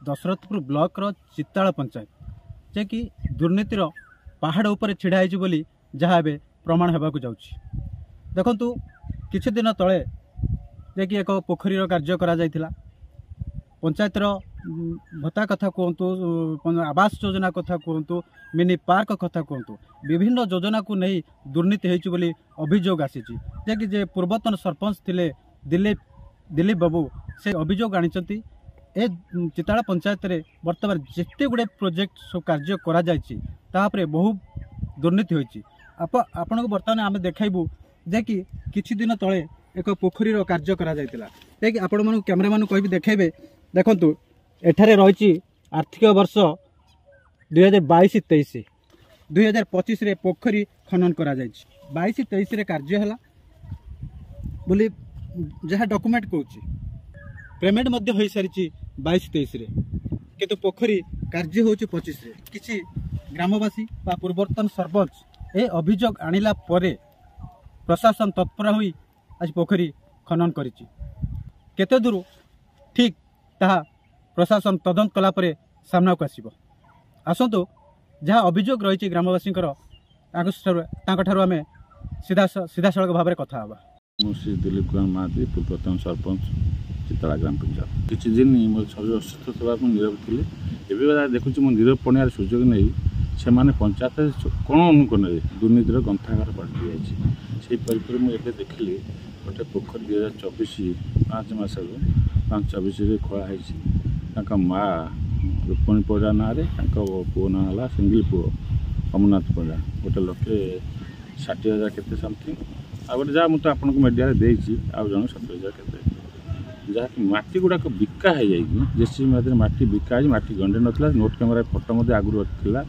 Dasharathpur block रो चित्ताल पंचायत जे कि दुर्नीतिर पहाड़ उपर छिड़ा होइछि बोली जहाँ एबे प्रमाण हेबाकु जाउछि। देखंतु किछि दिन तले जे कि एक पोखरीर कार्य करा जायतिला। पंचायतर भत्ता कथा कहतु, आवास योजना कथा कहतु, मिनी पार्क कथा कहतु, विभिन्न योजना को नहीं दुर्नीति होइछि बोली अभियोग आसीछि। जे कि जे पूर्वतन सरपंच थिले दिलीप बाबू से अभियोग आनिचंती। ए चिताल पंचायत रे वर्तमान जेते गुडे प्रोजेक्ट सब कार्य करा जायछि तापरे बहु दुर्नीति होइछि। आपनको वर्तमान आमे देखाइबु जे कि किछि दिन तळे एक पोखरीर कार्य करा जायतिला। जे कि आपण मानु कैमरामैन कहबी देखाइबे। देखंतु एठारे रहिछि आर्थिक वर्ष 2022-23 2025 रे पोखरी खनन करा जायछि। 22-23 रे कार्य हला बोली जहाँ डॉक्यूमेंट कहूछि। पेमेंट मध्य होई सारिछि 22-23 रे, किंतु पोखरी कार्य होछि 25 रे। किछि ग्रामवासी बा पूर्वतन सरपंच ए अभियोग आनिला परे प्रशासन तत्पर होई आज पोखरी खनन करिछि। केते दूर ठीक ताहा प्रशासन तदंत कला परे सामना को आसीबो। आसंतु जहाँ अभियोग रही ग्रामवासी आमे सीधा सड़क भाव में कथा हवा। श्री दिलीप कुमार महादी पूर्वतन सरपंच चिताला ग्राम पंचायत। किसी दिन मोर शरीर असुस्थ था नीरव थी। एवं देखुची मो नीरव पड़ियार सुजोग नहीं से पंचायत कौन अनुकोण दुर्नीतिर ग्रंथागार पड़ी से परिप्रेक्षी मुझे देखिली गोटे पोखरी 2024 5 मास 5-24 खोलाई। माँ रुक्मणी परिड़ा ना पुओ ना है सिंगल पुओ अमरनाथ परिड़ा 1,60,000 केते समथिंग आ गए जहाँ मुझे आपको मीडिया देती आउ जन 70,000 केते जहाँकि मटी गुड़ाक बिका हो जाए जेसीबी माध्यम मटी बिका मटी गंडे नाला नोट कैमेरा फोटो आगुरी था।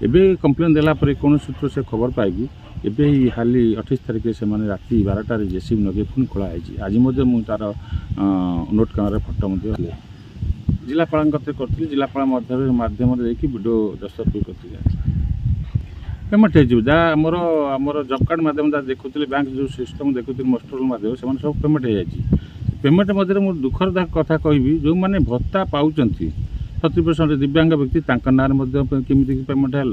एवं कम्प्लेन देलापर कौन सूत्र से खबर पाई एवं हाली 28 तारिख से राति 12टार जेसीबी नगे पुणी खोलाई। आज मुझे तार नोट कैमेरा फोटो जिलापाल करी जिलापाल माध्यम वीडियो दस्तखत कर पेमेंट हो जहाँ आमर जब कार्ड माध्यम देखुले बैंक जो सिस्टम देखुले मस्टर माध्यम से सब पेमेंट हो जाए। पेमेंट मध्य मुझे दुखर कथा कहि जो मैंने भत्ता पाँच 30% दिव्यांग व्यक्ति ना केमी पेमेंट है।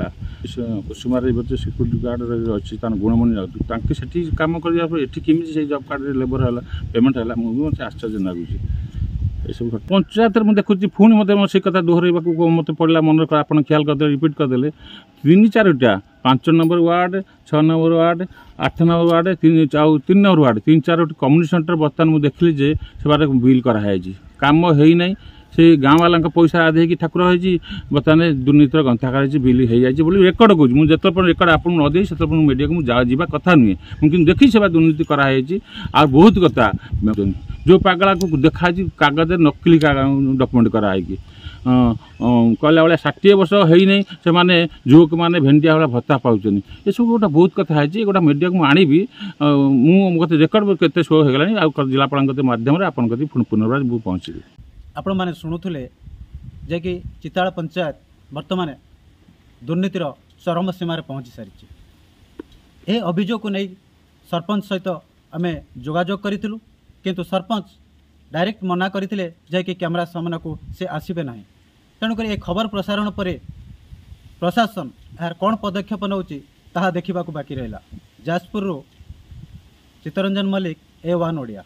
कुसुमार सिक्यूरीटी गार्ड अच्छी गुणमणि से कम करमी से जब कार्ड लेबर है पेमेंट है मुझे आश्चर्य लगुच। सब पंचायत में देखुची पुणी मत से कथा दोहरवा मत पड़ा मन आप ख्याल करदे रिपीट करदे 3-4टा 5 number ward 6 number ward 8 number ward 3 number ward 3-4 community centre बर्तमान मुझे देखली जे से बिल कराई कम है से गाँव वाला पैसा आदि होगी ठाकुर होगी बर्तमान दुर्नीतिर ग्रंथागार बिल हो जाए रेकर्ड कौच मुझे बहुत आपको न दे से मीडिया को जावा कथा नुहे मुझे देखी से दुर्नीति कराई आ बहुत कथा जो पागला को देखा कागज नकली डॉक्यूमेंट कराई कहला भाया 60 वर्ष होना से युवक मैंने भेंडिया भाया भत्ता पाँच ये सब गोटे बहुत कथा है गोटा मीडिया को आनी मुझे रेकर्ड के शो हो गला जिलापाल मध्यम आपन पुनर्बार पहुँची। आपण माने शुणुले जे कि चिताल पंचायत वर्तमान दुर्नीतिर चरम सीमार पहुँची सारी। ए अभियोग को नहीं सरपंच सहित आम जोगाजोग करूँ किंतु सरपंच डायरेक्ट मना करते जे कि कैमरा सामना को से आसबे ना। तेणुक ए खबर प्रसारण पर प्रशासन यार कौन पदक्षेप नौची ताहा देखा बाकी रहा। जाजपुर चित्तरंजन मल्लिक A1 ओडिया।